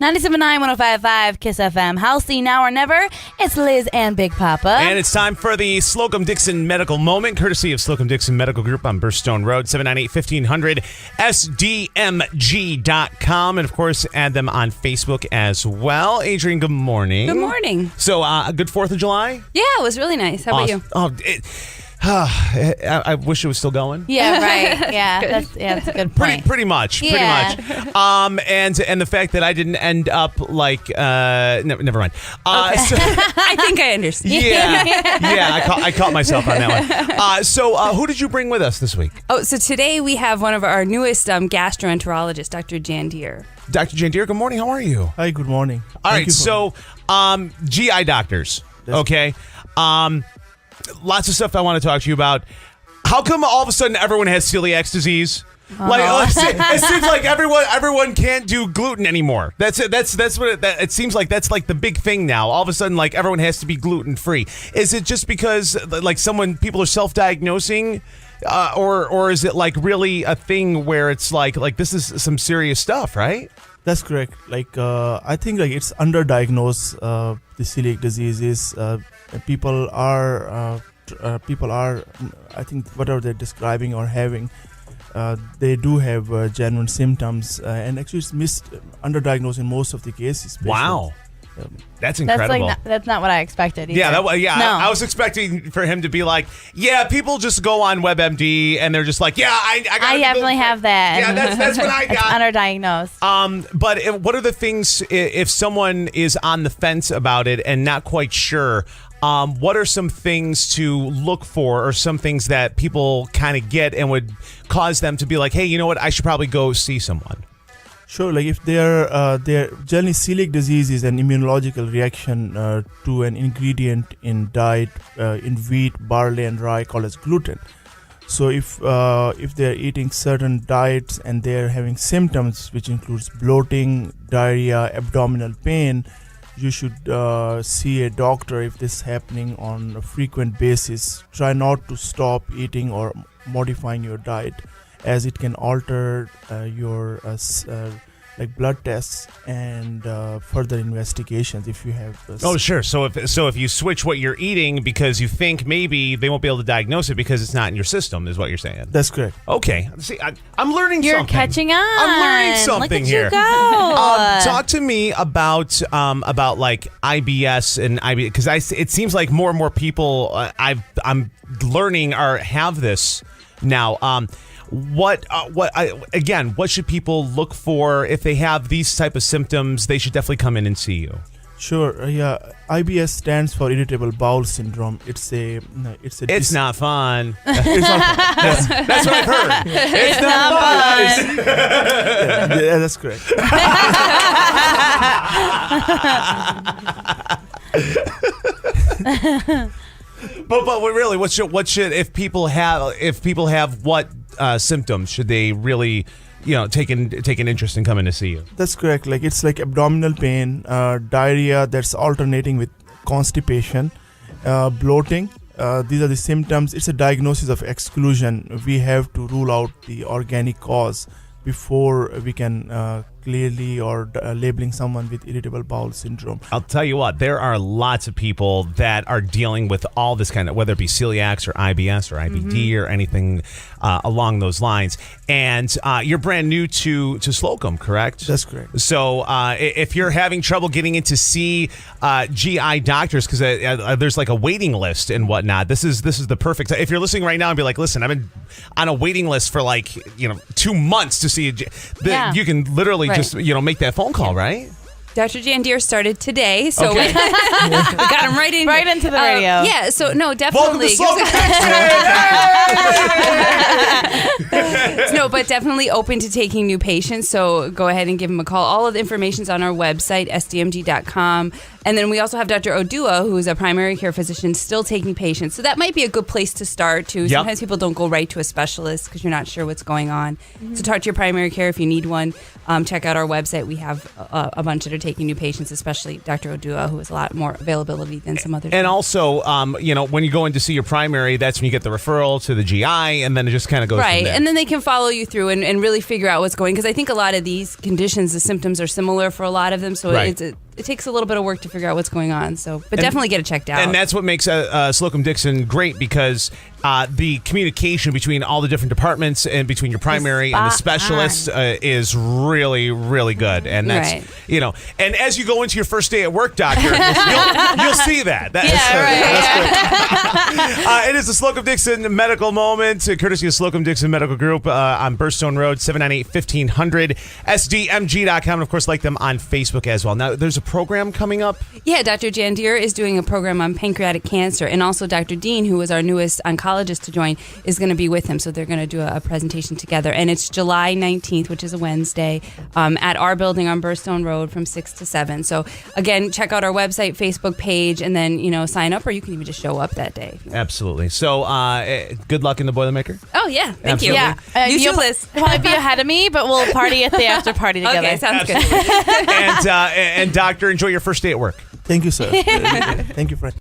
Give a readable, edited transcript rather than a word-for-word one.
97.9, 105.5, KISS FM. Healthy now or never. It's Liz and Big Papa. And it's time for the SLOCUM Dixon Medical Moment, courtesy of SLOCUM Dixon Medical Group on Burstone Road, 798-1500, SDMG.com. And, of course, add them on Facebook as well. Adrian, good morning. Good morning. So, a good 4th of July? Yeah, it was really nice. How about you? I wish it was still going. Yeah, right. Yeah, that's a good point. Pretty much. And the fact that I didn't end up like never mind. Okay. So, I think I understand. Yeah. I caught myself on that one. So who did you bring with us this week? Oh, so today we have one of our newest gastroenterologists, Dr. Jhandier. Dr. Jhandier, good morning. How are you? Hi, good morning. All right, so GI doctors. Okay. Lots of stuff I want to talk to you about. How come all of a sudden everyone has celiac disease? It seems like everyone can't do gluten anymore. That's it. That's what it seems like. That's like the big thing now. All of a sudden, like everyone has to be gluten free. Is it just because like people are self-diagnosing, or is it like really a thing where it's like this is some serious stuff, right? That's correct. I think it's underdiagnosed. The celiac diseases. People are, I think, whatever they're describing or having, they do have genuine symptoms, and actually it's underdiagnosed in most of the cases. Wow. That's incredible. That's not what I expected either. No. I was expecting for him to be like, people just go on WebMD and they're just like, I definitely have that. Yeah, that's what I got. It's underdiagnosed. But what are the things if someone is on the fence about it and not quite sure? What are some things to look for, or some things that people kind of get and would cause them to be like, hey, you know what? I should probably go see someone. Sure, if they're generally celiac disease is an immunological reaction to an ingredient in diet in wheat, barley, and rye called as gluten. So if they're eating certain diets and they're having symptoms which includes bloating, diarrhea, abdominal pain, you should see a doctor if this is happening on a frequent basis. Try not to stop eating or modifying your diet, as it can alter your blood tests and further investigations if you have. Sure. So if you switch what you're eating because you think maybe they won't be able to diagnose it because it's not in your system, is what you're saying. That's correct. Okay. See, I'm learning You're something. You're catching on. I'm learning something Look at here. You go. Talk to me about like IBS and IBD, because it seems like more and more people I'm learning have this now. What should people look for if they have these type of symptoms? They should definitely come in and see you. Sure. IBS stands for irritable bowel syndrome. It's not fun. It's not fun. That's what I've heard. It's not fun. Yeah, that's correct. But really, what should if people have what symptoms should they really take an interest in coming to see you? That's correct. It's like abdominal pain, diarrhea that's alternating with constipation, bloating. These are the symptoms. It's a diagnosis of exclusion. We have to rule out the organic cause before we can clearly or labeling someone with irritable bowel syndrome. I'll tell you what, there are lots of people that are dealing with all this kind of, whether it be celiacs or IBS or IBD or anything along those lines. And you're brand new to SLOCUM, correct? That's correct. So if you're having trouble getting in to see GI doctors, because there's like a waiting list and whatnot, this is the perfect. If you're listening right now and be like, listen, I've been on a waiting list for 2 months to see you can literally just make that phone call, right? Dr. Jhandier started today, so we got him right into the radio. Yeah, so no, definitely. No, but definitely open to taking new patients, so go ahead and give him a call. All of the information's on our website, sdmg.com. And then we also have Dr. Odua, who's a primary care physician, still taking patients. So that might be a good place to start, too. Yep. Sometimes people don't go right to a specialist because you're not sure what's going on. So talk to your primary care if you need one. Check out our website. We have a bunch that are taking new patients, especially Dr. Odua, who has a lot more availability than some others. And also, when you go in to see your primary, that's when you get the referral to the GI, and then it just kind of goes from right. there. And then they can follow you through and really figure out what's going, because I think a lot of these conditions, the symptoms are similar for a lot of them. So Right. it takes a little bit of work to figure out what's going on. So, but definitely get it checked out. And that's what makes SLOCUM Dixon great, because the communication between all the different departments and between your primary and the specialist is really, really good. And that's, Right. and as you go into your first day at work, doctor, you'll see that. It is the SLOCUM Dixon Medical Moment, courtesy of SLOCUM Dixon Medical Group on Burstone Road, 798-1500, SDMG.com, and of course, like them on Facebook as well. Now, there's a program coming up. Yeah, Dr. Jhandier is doing a program on pancreatic cancer, and also Dr. Dean, who was our newest oncologist to join, is going to be with him. So they're going to do a presentation together, and it's July 19th, which is a Wednesday, at our building on Burstone Road from 6 to 7. So again, check out our website, Facebook page, and then sign up, or you can even just show up that day. Absolutely. So good luck in the Boilermaker. Oh yeah, thank you. Yeah, You you'll too, Liz. probably be ahead of me, but we'll party at the after party together. Okay, sounds good. And doctor, enjoy your first day at work. Thank you, sir. Thank you, friend.